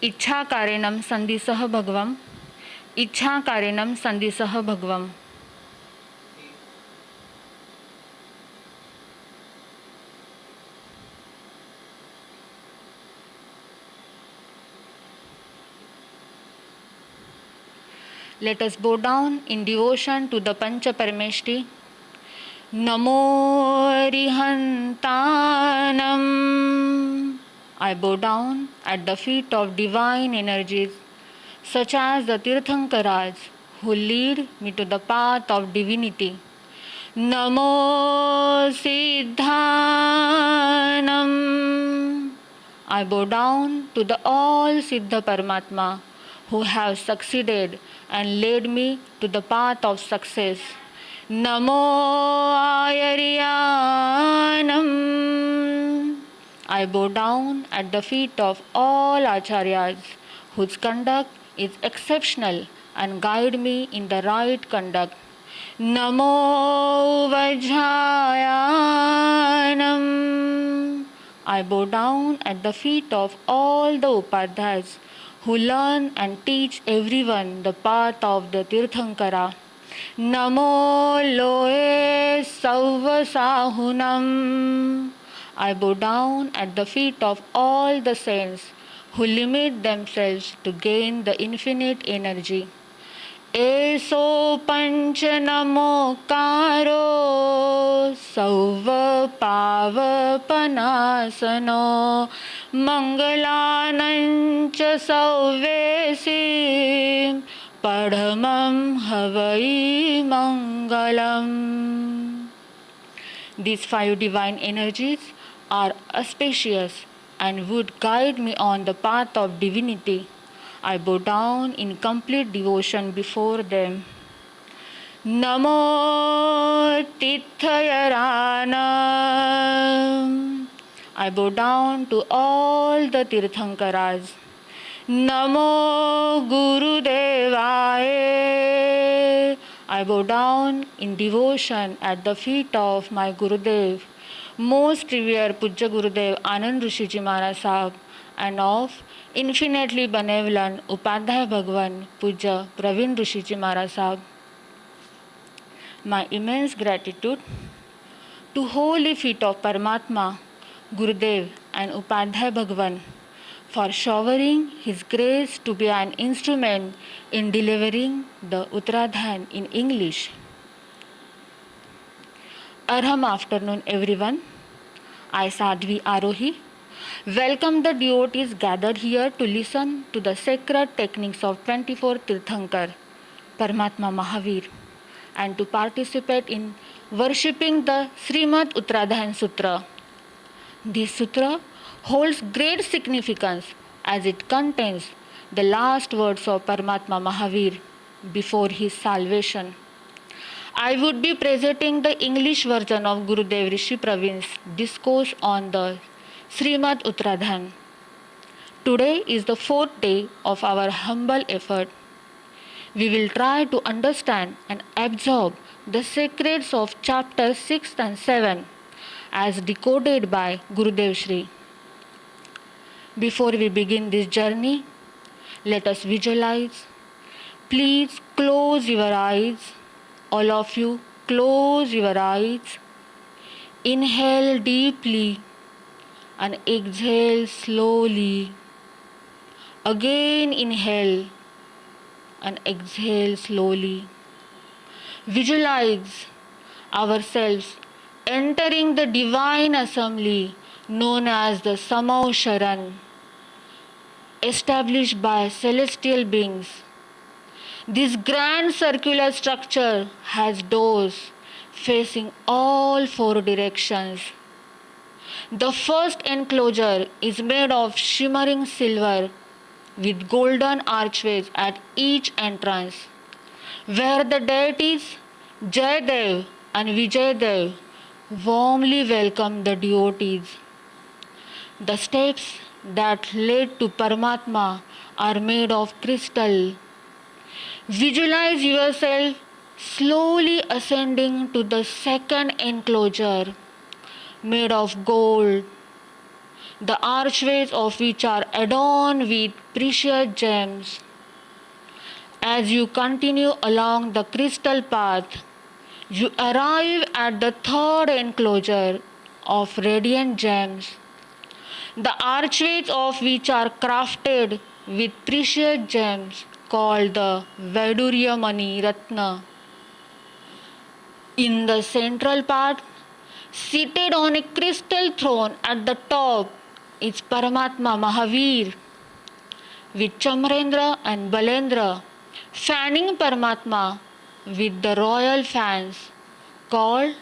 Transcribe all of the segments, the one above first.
इच्छाकारेणं संधिसः भगवम् इच्छाकारेणं संधिसः भगवम्. Let us bow down in devotion to the Pancha Parameshti. Namo Rihantanam. I bow down at the feet of divine energies, such as the Tirthankaras, who lead me to the path of divinity. Namo Siddhanam. I bow down to the all Siddha Paramatma, who have succeeded and led me to the path of success. Namo Ayariyanam. I bow down at the feet of all Acharyas, whose conduct is exceptional and guide me in the right conduct. Namo Vajrayanam. I bow down at the feet of all the Upadhyayas, who learn and teach everyone the path of the Tirthankara. Namo Loe Savvasahunam. I bow down at the feet of all the saints who limit themselves to gain the infinite energy. Eso panchanamokaro sauva pavapanasano mangalanancha sauvesim padhamam havai mangalam. These 5 divine energies are auspicious and would guide me on the path of divinity. I bow down in complete devotion before them. Namo Tirthayaranam. I bow down to all the Tirthankaras. Namo Gurudevaya. I bow down in devotion at the feet of my Gurudev, most revered Pujya Gurudev Anand Rishi Ji Maharaj Sahib, and of infinitely benevolent Upadhyaya Bhagwan Pujya Praveen Rishi Ji Maharaj Sahib. My immense gratitude to holy feet of Paramatma, Gurudev and Upadhyaya Bhagwan for showering his grace to be an instrument in delivering the Uttaradhyayan in English. Arham afternoon everyone. I Sadhvi Arohi welcome the devotees gathered here to listen to the sacred techniques of 24 Tirthankar, Paramatma Mahaveer, and to participate in worshipping the Srimad Uttaradhyayana Sutra. This sutra holds great significance as it contains the last words of Paramatma Mahaveer before his salvation. I would be presenting the English version of Gurudev Rishi Praveen's discourse on the Srimad Uttaradhyayan. Today is the 4th day of our humble effort. We will try to understand and absorb the secrets of chapters 6 and 7 as decoded by Gurudev Shri. Before we begin this journey, let us visualize. Please close your eyes. All of you, close your eyes. Inhale deeply and exhale slowly. Again inhale and exhale slowly. Visualize ourselves entering the divine assembly known as the Samaucharan, established by celestial beings. This grand circular structure has doors facing all 4 directions. The first enclosure is made of shimmering silver with golden archways at each entrance, where the deities Jaidev and Vijayadev warmly welcome the devotees. The steps that lead to Paramatma are made of crystal. Visualize yourself slowly ascending to the second enclosure made of gold. the archways of which are adorned with precious gems. As you continue along the crystal path, you arrive at the third enclosure of radiant gems, the archways of which are crafted with precious gems called the Vaidurya Mani Ratna. In the central part, seated on a crystal throne at the top, is Paramatma Mahaveer with Chamrendra and Balendra fanning Paramatma with the royal fans called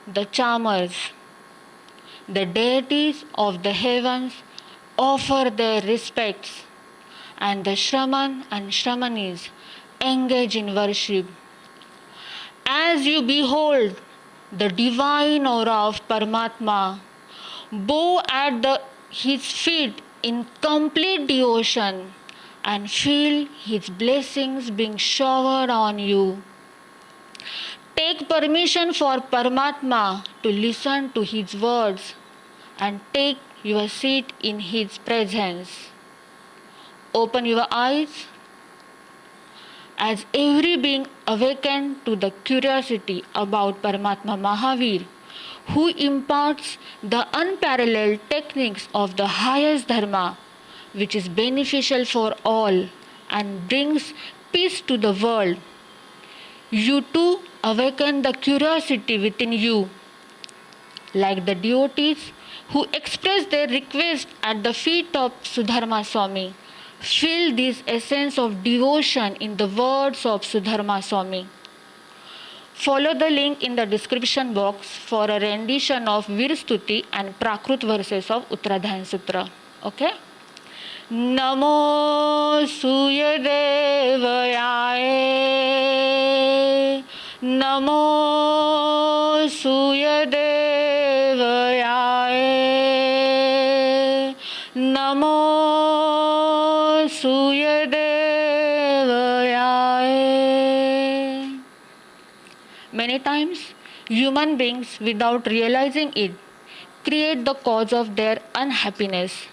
the charmers. The deities of the heavens offer their respects, and the Shraman and Shramanis engage in worship. As you behold the divine aura of Paramatma, bow at his feet in complete devotion and feel his blessings being showered on you. Take permission for Paramatma to listen to his words and take your seat in his presence. Open your eyes. As every being awakened to the curiosity about Paramatma Mahaveer, who imparts the unparalleled techniques of the highest dharma, which is beneficial for all and brings peace to the world, you too awaken the curiosity within you. Like the devotees who express their request at the feet of Sudharma Swami, feel this essence of devotion in the words of Sudharma Swami. Follow the link in the description box for a rendition of Virstuti and Prakrut verses of Uttaradhyayana Sutra. Okay? Namo Suyadevayaye, Namo Suyadevayaye, Namo Suyadevayaye. Many times, human beings, without realizing it, create the cause of their unhappiness.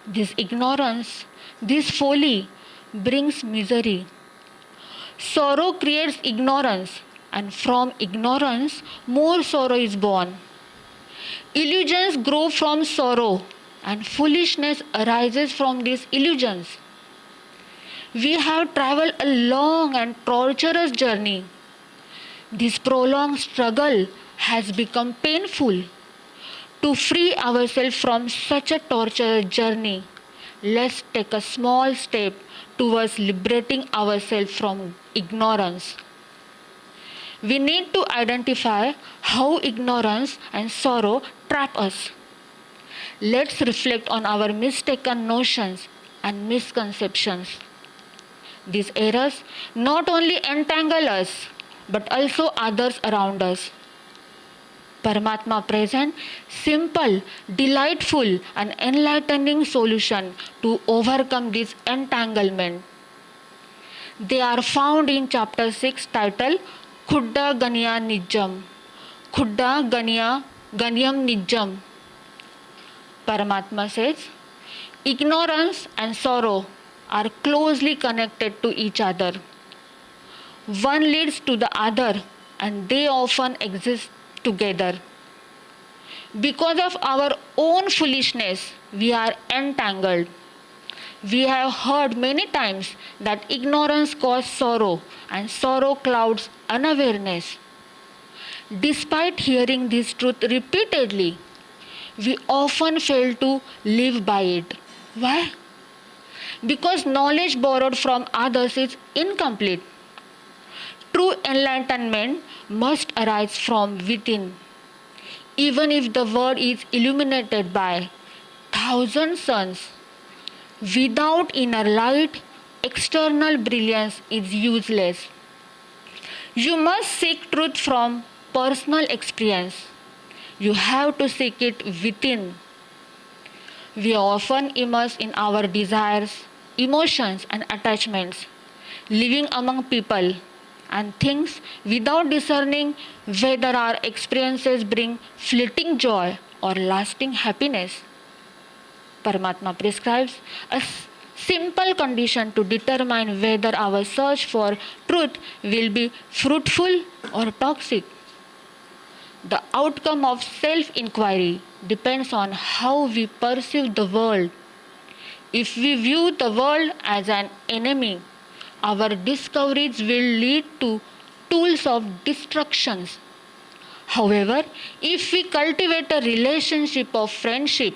This ignorance, this folly brings misery. Sorrow creates ignorance, and from ignorance, more sorrow is born. Illusions grow from sorrow, and foolishness arises from these illusions. We have traveled a long and torturous journey. This prolonged struggle has become painful. To free ourselves from such a torturous journey, let's take a small step towards liberating ourselves from ignorance. We need to identify how ignorance and sorrow trap us. Let's reflect on our mistaken notions and misconceptions. These errors not only entangle us, but also others around us. Paramatma presents simple, delightful and enlightening solution to overcome this entanglement. They are found in chapter 6 titled Khuddha Ganya Nijjam. Khuddha Ganyam Nijjam. Paramatma says, ignorance and sorrow are closely connected to each other. One leads to the other and they often exist together. Because of our own foolishness, we are entangled. We have heard many times that ignorance causes sorrow and sorrow clouds unawareness. Despite hearing this truth repeatedly, we often fail to live by it. Why? Because knowledge borrowed from others is incomplete. True enlightenment must arise from within. Even if the world is illuminated by thousand suns, without inner light, external brilliance is useless. You must seek truth from personal experience. You have to seek it within. We are often immersed in our desires, emotions, and attachments, living among people and things without discerning whether our experiences bring fleeting joy or lasting happiness. Paramatma prescribes a simple condition to determine whether our search for truth will be fruitful or toxic. The outcome of self inquiry depends on how we perceive the world. If we view the world as an enemy, our discoveries will lead to tools of destructions. However, if we cultivate a relationship of friendship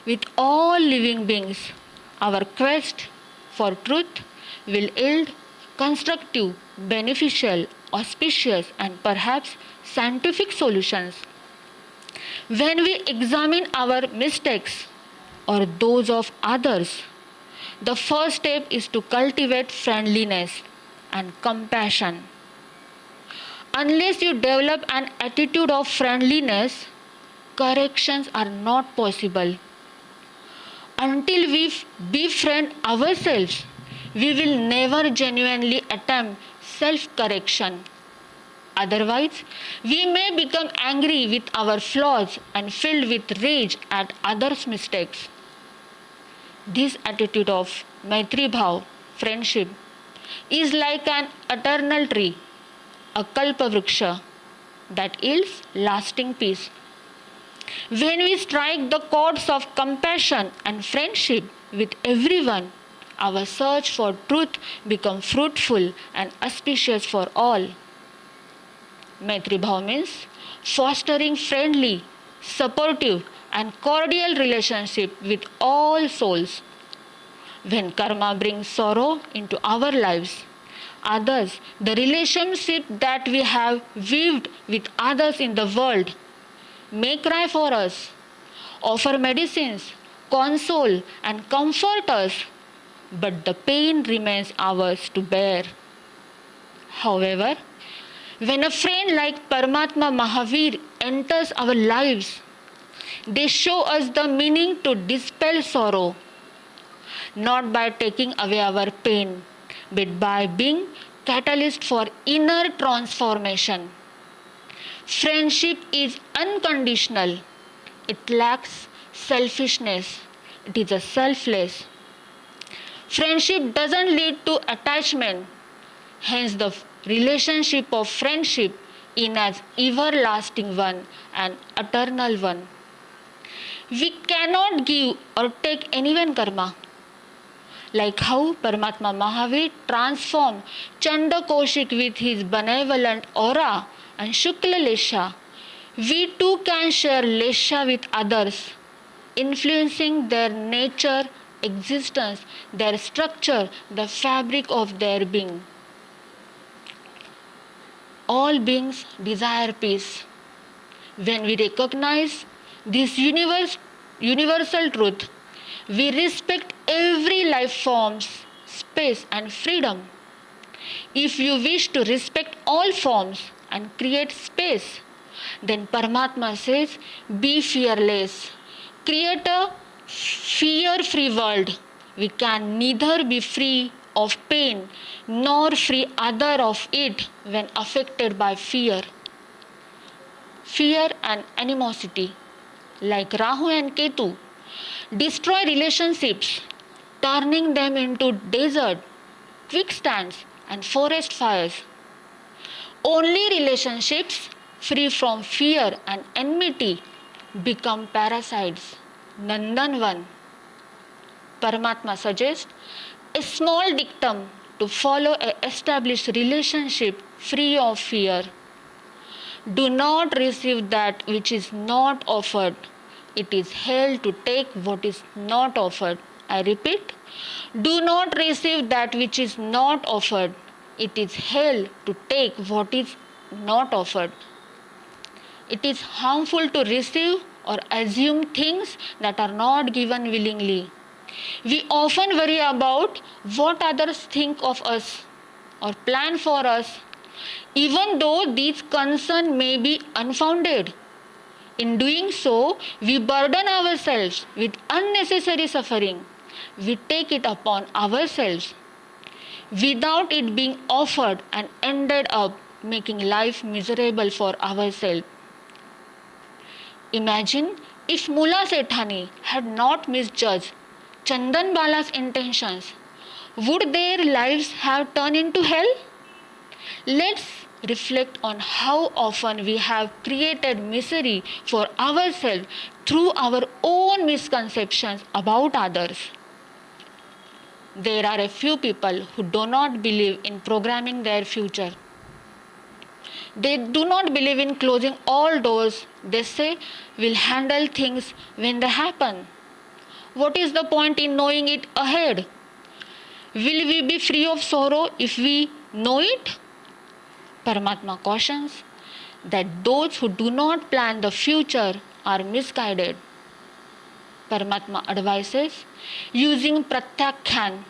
with all living beings, our quest for truth will yield constructive, beneficial, auspicious, and perhaps scientific solutions. When we examine our mistakes or those of others, the first step is to cultivate friendliness and compassion. Unless you develop an attitude of friendliness, corrections are not possible. Until we befriend ourselves, we will never genuinely attempt self correction. Otherwise, we may become angry with our flaws and filled with rage at others' mistakes. This attitude of Maitri Bhav, friendship, is like an eternal tree, a kalpavruksha that yields lasting peace. When we strike the chords of compassion and friendship with everyone, our search for truth becomes fruitful and auspicious for all. Maitri Bhav means fostering friendly, supportive, and cordial relationship with all souls. When karma brings sorrow into our lives, others, the relationship that we have weaved with others in the world, may cry for us, offer medicines, console, and comfort us, but the pain remains ours to bear. However, when a friend like Paramatma Mahaveer enters our lives, they show us the meaning to dispel sorrow, not by taking away our pain, but by being catalyst for inner transformation. Friendship is unconditional. It lacks selfishness. It is a selfless. Friendship doesn't lead to attachment. Hence, the relationship of friendship is an everlasting one and eternal one. We cannot give or take anyone karma. Like how Paramatma Mahaveer transformed Chanda Kaushik with his benevolent aura and Shukla Lesha, we too can share Lesha with others, influencing their nature, existence, their structure, the fabric of their being. All beings desire peace. When we recognize this universal truth, we respect every life form's space and freedom. If you wish to respect all forms and create space, then Paramatma says, be fearless. Create a fear-free world. We can neither be free of pain nor free other of it when affected by fear. Fear and animosity, like Rahu and Ketu, destroy relationships, turning them into desert, quicksands, and forest fires. Only relationships free from fear and enmity become parasites. Nandanvan. Paramatma suggests a small dictum to follow an established relationship free of fear. Do not receive that which is not offered. It is hell to take what is not offered. I repeat, do not receive that which is not offered. It is hell to take what is not offered. It is harmful to receive or assume things that are not given willingly. We often worry about what others think of us or plan for us, even though these concerns may be unfounded. In doing so, we burden ourselves with unnecessary suffering. We take it upon ourselves without it being offered and ended up making life miserable for ourselves. Imagine If Mula Sethani had not misjudged Chandan Bala's intentions, would their lives have turned into hell? Let's reflect on how often we have created misery for ourselves through our own misconceptions about others. There are a few people who do not believe in programming their future. They do not believe in closing all doors. They say we'll handle things when they happen. What is the point in knowing it ahead? Will we be free of sorrow if we know it? Paramatma cautions that those who do not plan the future are misguided. Paramatma advises using Pratyakhan,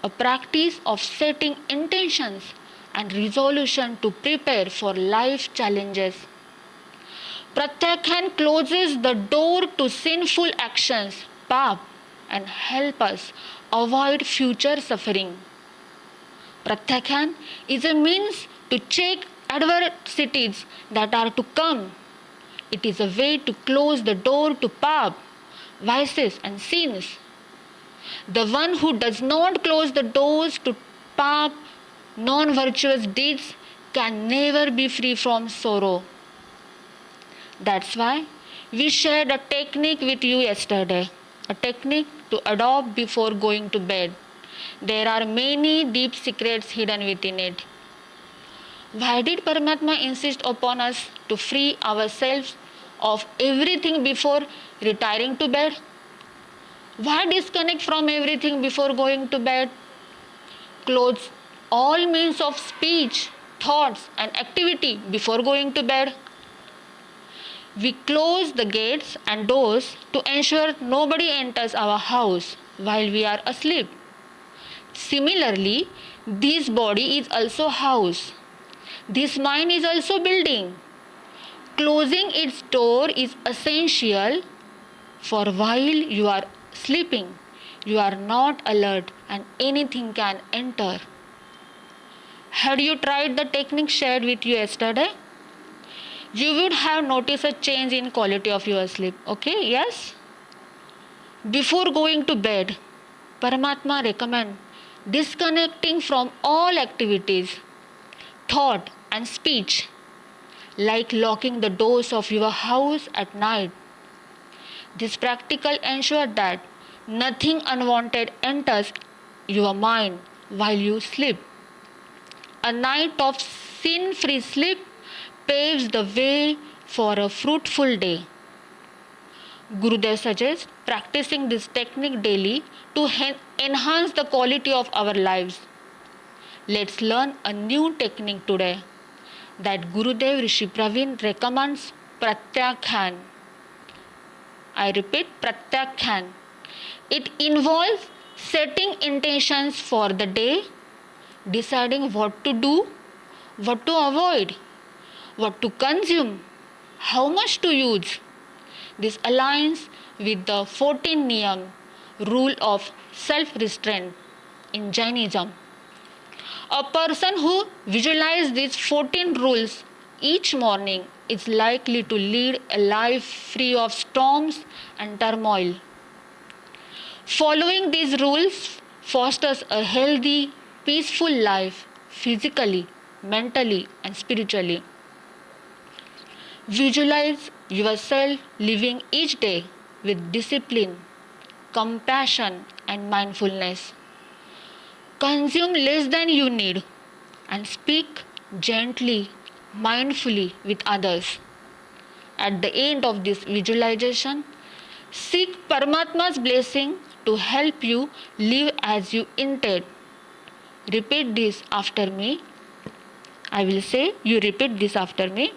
a practice of setting intentions and resolution to prepare for life challenges. Pratyakhan closes the door to sinful actions, pap, and help us avoid future suffering. Pratyakhan is a means to check adversities that are to come. It is a way to close the door to pap, vices and sins. The one who does not close the doors to pap, non-virtuous deeds, can never be free from sorrow. That's why we shared a technique with you yesterday, a technique to adopt before going to bed. There are many deep secrets hidden within it. Why did Paramatma insist upon us to free ourselves of everything before retiring to bed? Why disconnect from everything before going to bed? Close all means of speech, thoughts, and activity before going to bed. We close the gates and doors to ensure nobody enters our house while we are asleep. Similarly, this body is also house. This mind is also building. Closing its door is essential, for while you are sleeping, you are not alert and anything can enter. Had you tried the technique shared with you yesterday? You would have noticed a change in quality of your sleep. Okay, yes? Before going to bed, Paramatma recommends disconnecting from all activities, thought and speech, like locking the doors of your house at night. This practical ensures that nothing unwanted enters your mind while you sleep. A night of sin-free sleep paves the way for a fruitful day. Gurudev suggests practicing this technique daily to enhance the quality of our lives. Let's learn a new technique today that Gurudev Rishi Praveen recommends, Pratyakhan. I repeat, Pratyakhan. It involves setting intentions for the day, deciding what to do, what to avoid, what to consume, how much to use. This aligns with the 14 Niyam, rule of self-restraint in Jainism. A person who visualizes these 14 rules each morning is likely to lead a life free of storms and turmoil. Following these rules fosters a healthy, peaceful life physically, mentally, and spiritually. Visualize yourself living each day with discipline, compassion, and mindfulness. Consume less than you need and speak gently, mindfully with others. At the end of this visualization, seek Paramatma's blessing to help you live as you intend. Repeat this after me. I will say, you repeat this after me.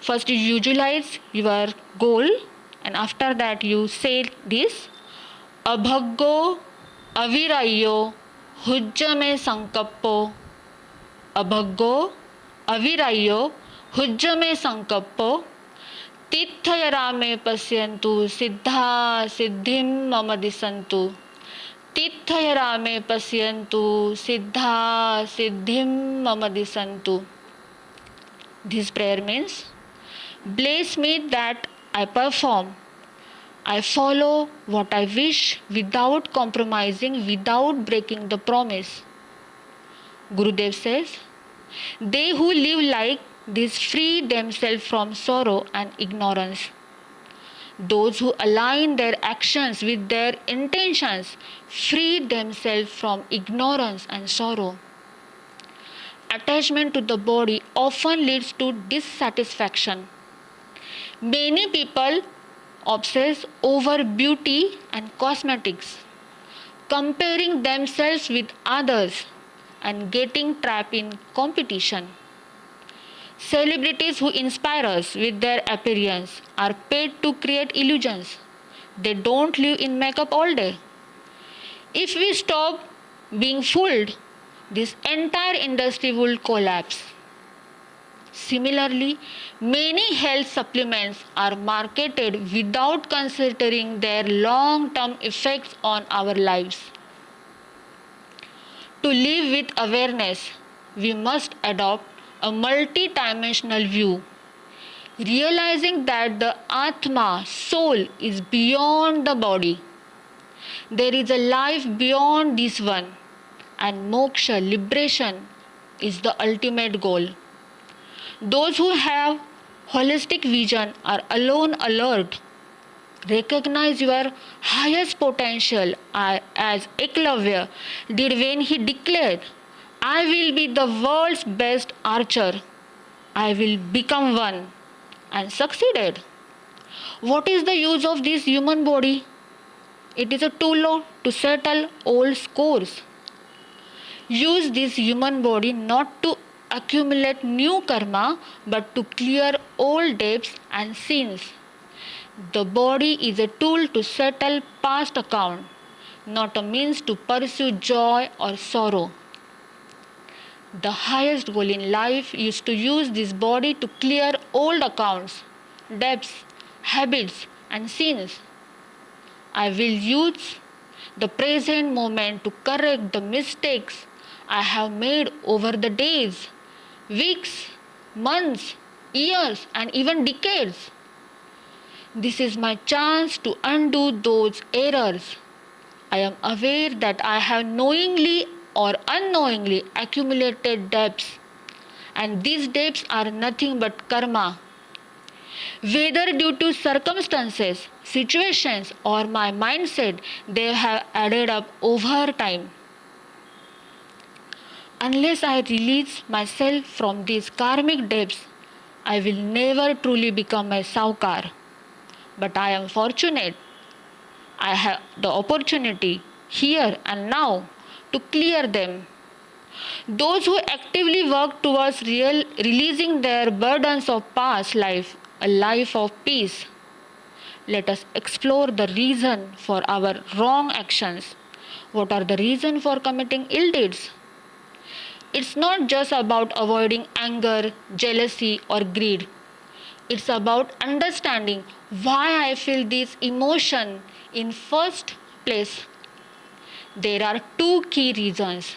First you visualize your goal and after that you say this. Abhaggo avirayyo hujjame sankappo. Abhaggo avirayyo hujjame sankappo. Tithayara me pasyantu siddha siddhim mama disantu. Tithayara me pasyantu siddha siddhim mama disantu. This prayer means, bless me that I perform. I follow what I wish without compromising, without breaking the promise. Gurudev says, they who live like this free themselves from sorrow and ignorance. Those who align their actions with their intentions free themselves from ignorance and sorrow. Attachment to the body often leads to dissatisfaction. Many people obsess over beauty and cosmetics, comparing themselves with others and getting trapped in competition. Celebrities who inspire us with their appearance are paid to create illusions. They don't live in makeup all day. If we stop being fooled, this entire industry will collapse. Similarly, many health supplements are marketed without considering their long-term effects on our lives. To live with awareness, we must adopt a multi-dimensional view, realizing that the Atma, soul, is beyond the body. There is a life beyond this one, and moksha, liberation, is the ultimate goal. Those who have holistic vision are alone alert. Recognize your highest potential as Eklavya did when he declared, I will be the world's best archer. I will become one, and succeeded. What is the use of this human body? It is a tool to settle old scores. Use this human body not to accumulate new karma but to clear old debts and sins. The body is a tool to settle past account, not a means to pursue joy or sorrow. The highest goal in life is to use this body to clear old accounts, debts, habits, and sins. I will use the present moment to correct the mistakes I have made over the days, weeks, months, years, and even decades. This is my chance to undo those errors. I am aware that I have knowingly or unknowingly accumulated debts, and these debts are nothing but karma. Whether due to circumstances, situations, or my mindset, they have added up over time. Unless I release myself from these karmic debts, I will never truly become a saukar. But I am fortunate. I have the opportunity here and now to clear them. Those who actively work towards releasing their burdens of past life, a life of peace. Let us explore the reason for our wrong actions. What are the reasons for committing ill deeds? It's not just about avoiding anger, jealousy, or greed. It's about understanding why I feel this emotion in first place. There are two key reasons.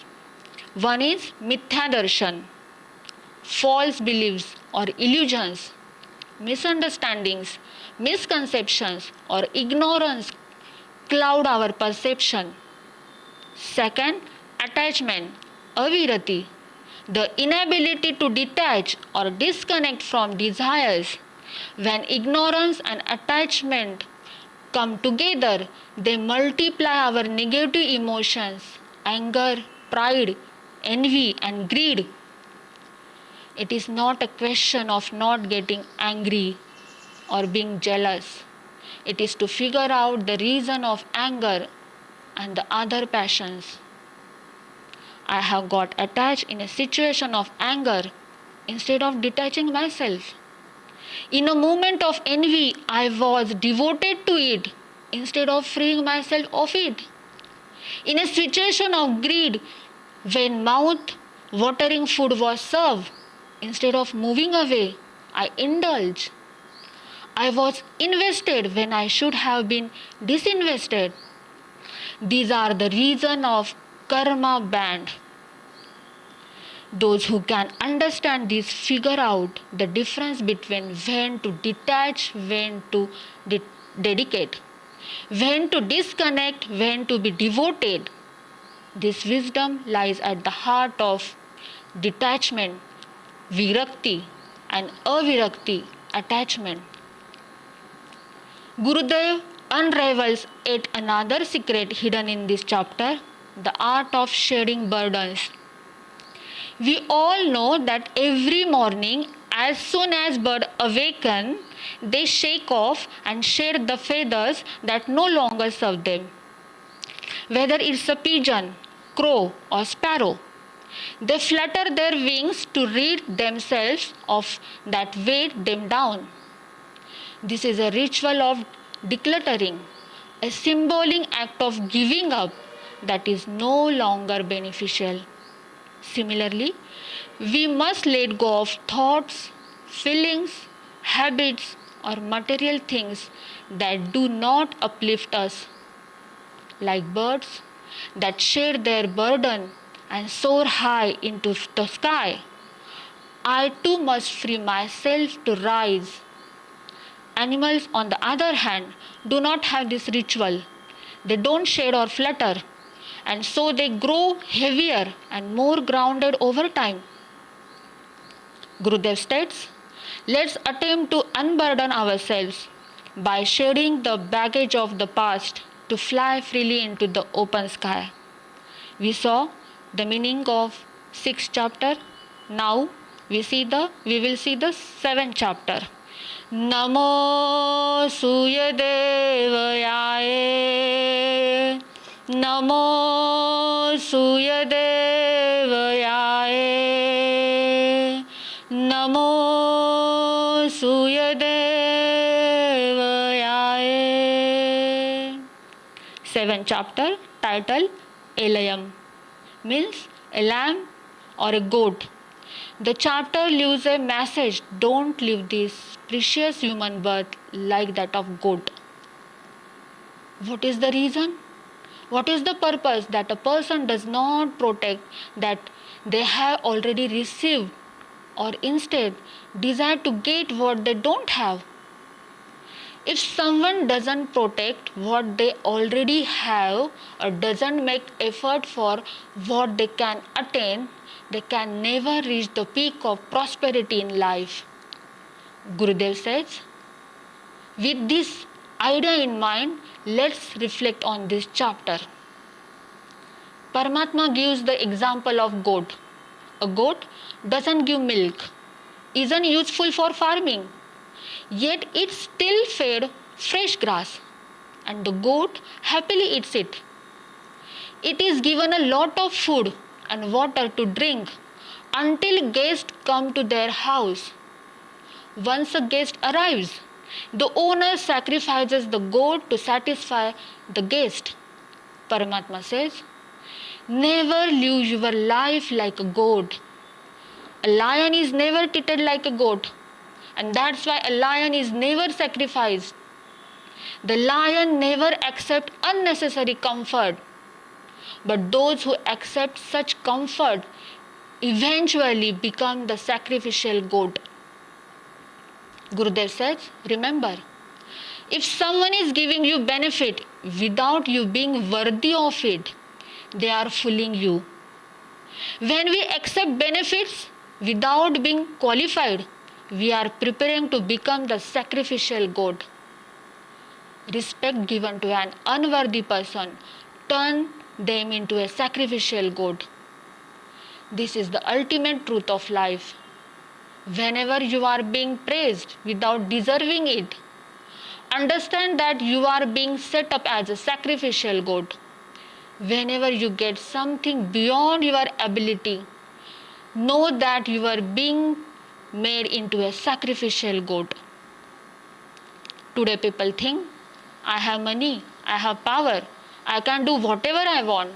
One is mithya darshan, false beliefs or illusions, misunderstandings, misconceptions, or ignorance cloud our perception. Second, attachment, avirati, the inability to detach or disconnect from desires. When ignorance and attachment come together, they multiply our negative emotions, anger, pride, envy, and greed. It is not a question of not getting angry or being jealous. It is to figure out the reason of anger and the other passions. I have got attached in a situation of anger instead of detaching myself. In a moment of envy, I was devoted to it instead of freeing myself of it. In a situation of greed, when mouth-watering food was served, instead of moving away, I indulged. I was invested when I should have been disinvested. These are the reason of karma band. Those who can understand this figure out the difference between when to detach, when to dedicate, when to disconnect, when to be devoted. This wisdom lies at the heart of detachment, virakti, and avirakti, attachment. Gurudev unravels yet another secret hidden in this chapter, the art of shedding burdens. We all know that every morning, as soon as birds awaken, they shake off and shed the feathers that no longer serve them. Whether it's a pigeon, crow, or sparrow, they flutter their wings to rid themselves of that weight them down. This is a ritual of decluttering, a symbolic act of giving up that is no longer beneficial. Similarly, we must let go of thoughts, feelings, habits, or material things that do not uplift us. Like birds that share their burden and soar high into the sky, I too must free myself to rise. Animals, on the other hand, do not have this ritual. They don't shed or flutter, and so they grow heavier and more grounded over time. Gurudev states, let's attempt to unburden ourselves by shedding the baggage of the past to fly freely into the open sky. We saw the meaning of 6th chapter. Now we will see the 7th chapter. Namo Suyadevaya. Namo Suyadevaya. Namo Suyadevaya. 7th chapter, title Elayam, means a lamb or a goat. The chapter leaves a message: don't live this precious human birth like that of goat. What is the reason? What is the purpose that a person does not protect that they have already received, or instead desire to get what they don't have? If someone doesn't protect what they already have or doesn't make effort for what they can attain, they can never reach the peak of prosperity in life. Gurudev says, with this idea in mind, let's reflect on this chapter. Paramatma gives the example of goat. A goat doesn't give milk, isn't useful for farming, yet it still fed fresh grass, and the goat happily eats it. It is given a lot of food and water to drink until guests come to their house. Once a guest arrives, the owner sacrifices the goat to satisfy the guest. Paramatma says, never live your life like a goat. A lion is never treated like a goat, and that's why a lion is never sacrificed. The lion never accepts unnecessary comfort, but those who accept such comfort eventually become the sacrificial goat. Gurudev says, remember, if someone is giving you benefit without you being worthy of it, they are fooling you. When we accept benefits without being qualified, we are preparing to become the sacrificial goat. Respect given to an unworthy person turns them into a sacrificial goat. This is the ultimate truth of life. Whenever you are being praised without deserving it, understand that you are being set up as a sacrificial goat. Whenever you get something beyond your ability, know that you are being made into a sacrificial goat. Today people think, I have money, I have power, I can do whatever I want.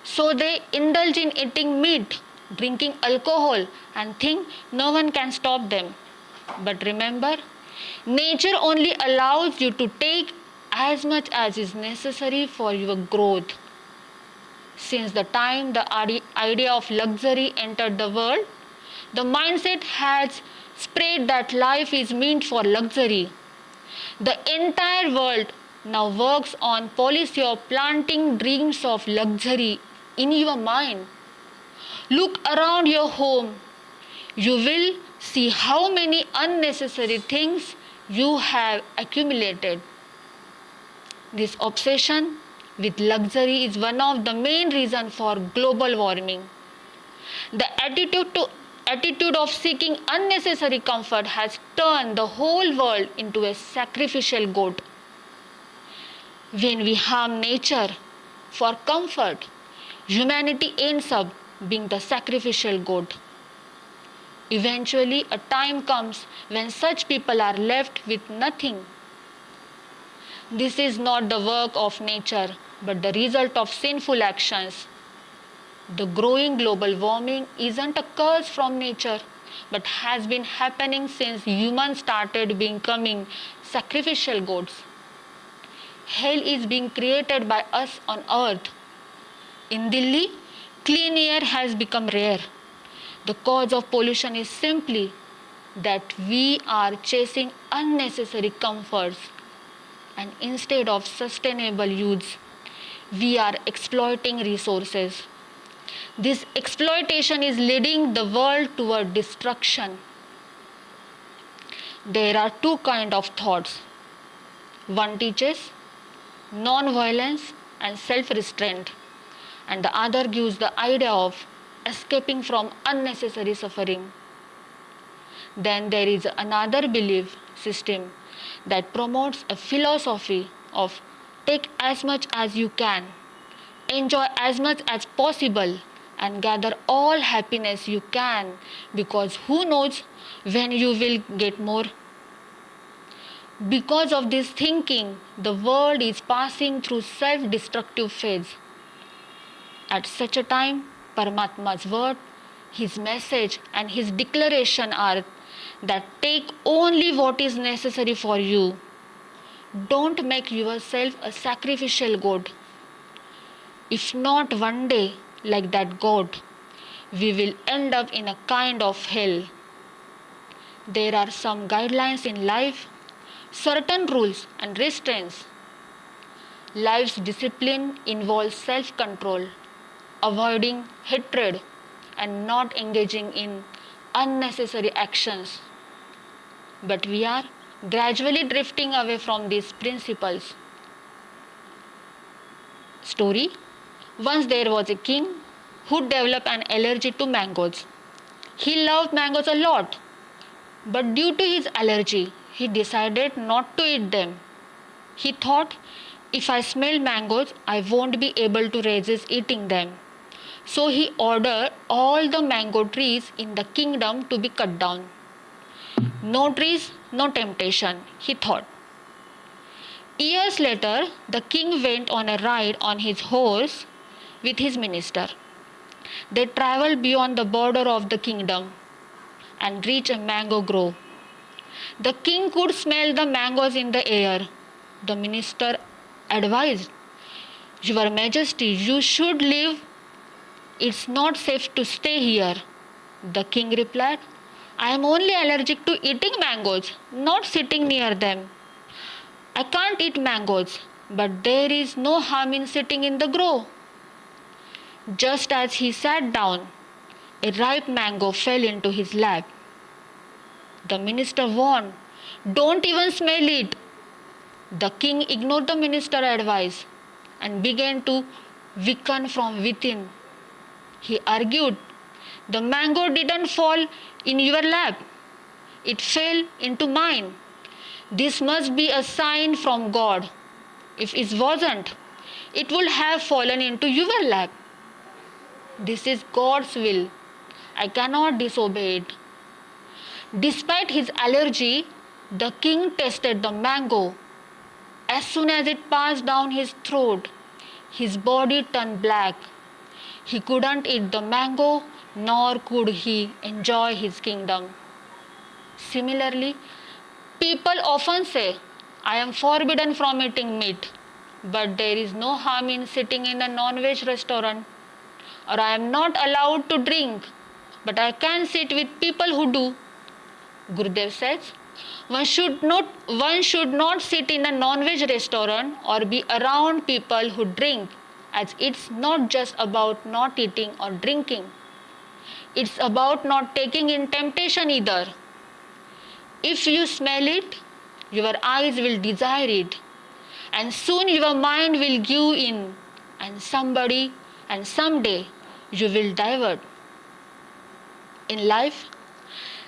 So they indulge in eating meat, drinking alcohol, and think no one can stop them. But remember, nature only allows you to take as much as is necessary for your growth. Since the time the idea of luxury entered the world, the mindset has spread that life is meant for luxury. The entire world now works on policy of planting dreams of luxury in your mind. Look around your home. You will see how many unnecessary things you have accumulated. This obsession with luxury is one of the main reasons for global warming. The attitude of seeking unnecessary comfort has turned the whole world into a sacrificial goat. When we harm nature for comfort, humanity ends up being the sacrificial goat. Eventually, a time comes when such people are left with nothing. This is not the work of nature, but the result of sinful actions. The growing global warming isn't a curse from nature, but has been happening since humans started becoming sacrificial goats. Hell is being created by us on earth. In Delhi, clean air has become rare. The cause of pollution is simply that we are chasing unnecessary comforts, and instead of sustainable use, we are exploiting resources. This exploitation is leading the world toward destruction. There are two kinds of thoughts. One teaches non-violence and self-restraint, and the other gives the idea of escaping from unnecessary suffering. Then there is another belief system that promotes a philosophy of take as much as you can, enjoy as much as possible, and gather all happiness you can, because who knows when you will get more. Because of this thinking, the world is passing through self-destructive phase. At such a time, Paramatma's word, his message and his declaration are that take only what is necessary for you. Don't make yourself a sacrificial goat. If not one day, like that goat, we will end up in a kind of hell. There are some guidelines in life, certain rules and restraints. Life's discipline involves self-control, avoiding hatred, and not engaging in unnecessary actions. But we are gradually drifting away from these principles. Story. Once there was a king who developed an allergy to mangoes. He loved mangoes a lot, but due to his allergy, he decided not to eat them. He thought, if I smell mangoes, I won't be able to resist eating them. So he ordered all the mango trees in the kingdom to be cut down. No trees, no temptation, he thought. Years later, the king went on a ride on his horse with his minister. They traveled beyond the border of the kingdom and reached a mango grove. The king could smell the mangoes in the air. The minister advised, Your Majesty, you should leave. It's not safe to stay here. The king replied, I am only allergic to eating mangoes, not sitting near them. I can't eat mangoes, but there is no harm in sitting in the grove. Just as he sat down, a ripe mango fell into his lap. The minister warned, Don't even smell it. The king ignored the minister's advice and began to weaken from within. He argued, The mango didn't fall in your lap. It fell into mine. This must be a sign from God. If it wasn't, it would have fallen into your lap. This is God's will. I cannot disobey it. Despite his allergy, the king tasted the mango. As soon as it passed down his throat, his body turned black. He couldn't eat the mango, nor could he enjoy his kingdom. Similarly, people often say, I am forbidden from eating meat, but there is no harm in sitting in a non-veg restaurant or I am not allowed to drink, but I can sit with people who do. Gurudev says, one should not sit in a non-veg restaurant or be around people who drink, as it's not just about not eating or drinking. It's about not taking in temptation either. If you smell it, your eyes will desire it, and soon your mind will give in, and someday you will divert. In life,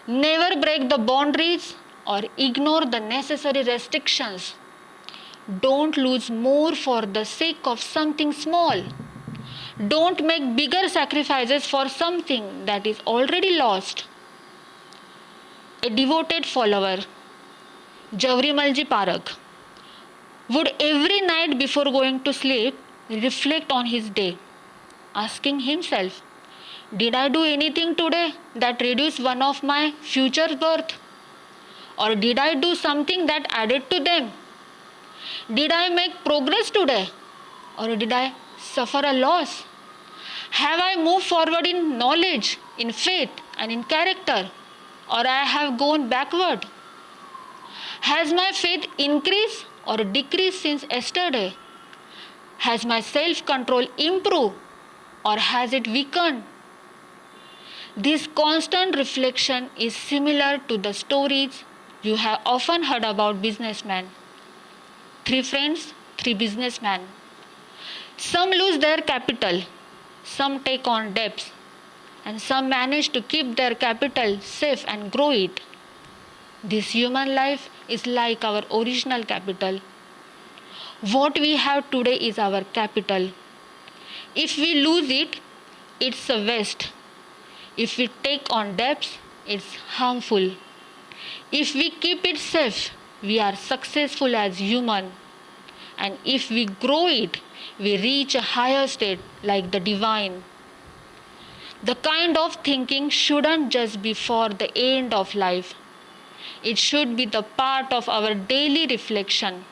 never break the boundaries or ignore the necessary restrictions. Don't lose more for the sake of something small. Don't make bigger sacrifices for something that is already lost. A devoted follower, Javrimalji Parak, would every night before going to sleep reflect on his day, asking himself, did I do anything today that reduced one of my future birth? Or did I do something that added to them? Did I make progress today? Or did I suffer a loss? Have I moved forward in knowledge, in faith, and in character? Or I have gone backward? Has my faith increased or decreased since yesterday? Has my self-control improved or has it weakened? This constant reflection is similar to the stories you have often heard about businessmen. 3 friends, 3 businessmen. Some lose their capital, some take on debts, and some manage to keep their capital safe and grow it. This human life is like our original capital. What we have today is our capital. If we lose it, it's a waste. If we take on debts, it's harmful. If we keep it safe, we are successful as human. And if we grow it, we reach a higher state like the divine. The kind of thinking shouldn't just be for the end of life. It should be the part of our daily reflection.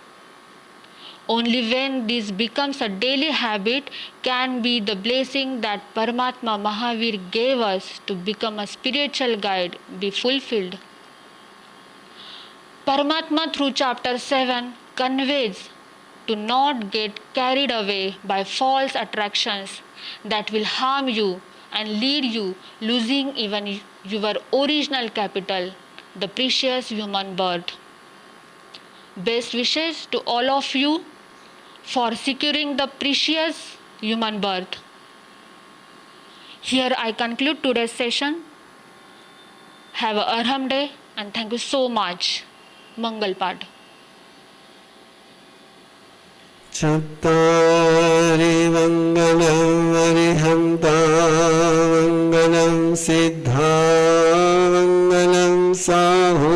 Only when this becomes a daily habit can be the blessing that Paramatma Mahaveer gave us to become a spiritual guide be fulfilled. Paramatma through chapter 7 conveys to not get carried away by false attractions that will harm you and lead you losing even your original capital, the precious human birth. Best wishes to all of you for securing the precious human birth. Here I conclude today's session. Have a Arham day and thank you so much. Mangal Pad. Chattari Mangalam Arihanta Mangalam Siddha Mangalam Saho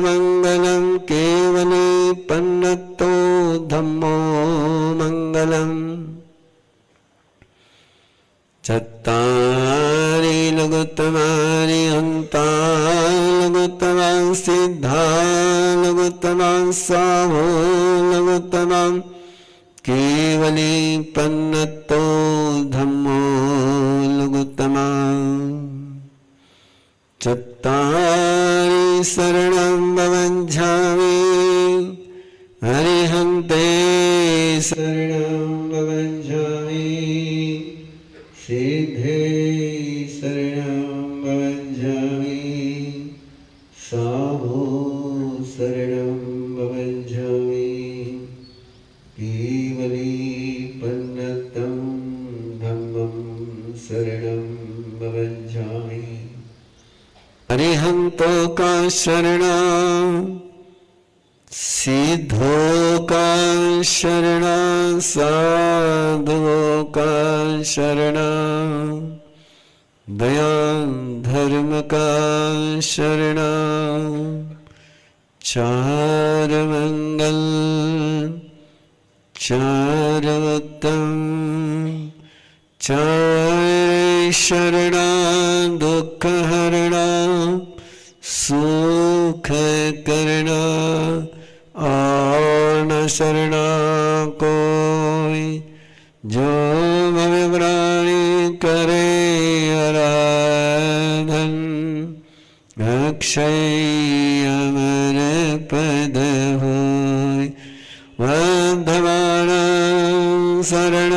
Mangalam Kevali Pannato Dhammo Mangalam Chattari Lagutamari Hanta Lagutamang Siddha Lagutamang Saho Lagutamang Kevali Pannato Dhammo Lugutama Chattari Saranam Bhavanjhami Arihante Saranam Bhavanjhami Siddhe Saranam Bhavanjhami Savo Saranam Bhavanjhami Kevali Pannatam Dhammam Saranam Bhavanjhami Arihanto ka Sharana Siddho ka Sharana Sadhu ka Sharana Dayan Dharma ka Sharana Char Mangal Charattam Chare Sharana Dukha Harana Sukha Karana Arna Sharana Koi Jo Bhavi Prani करे आराधन अक्षय अमर पद होय वर्धमान शरण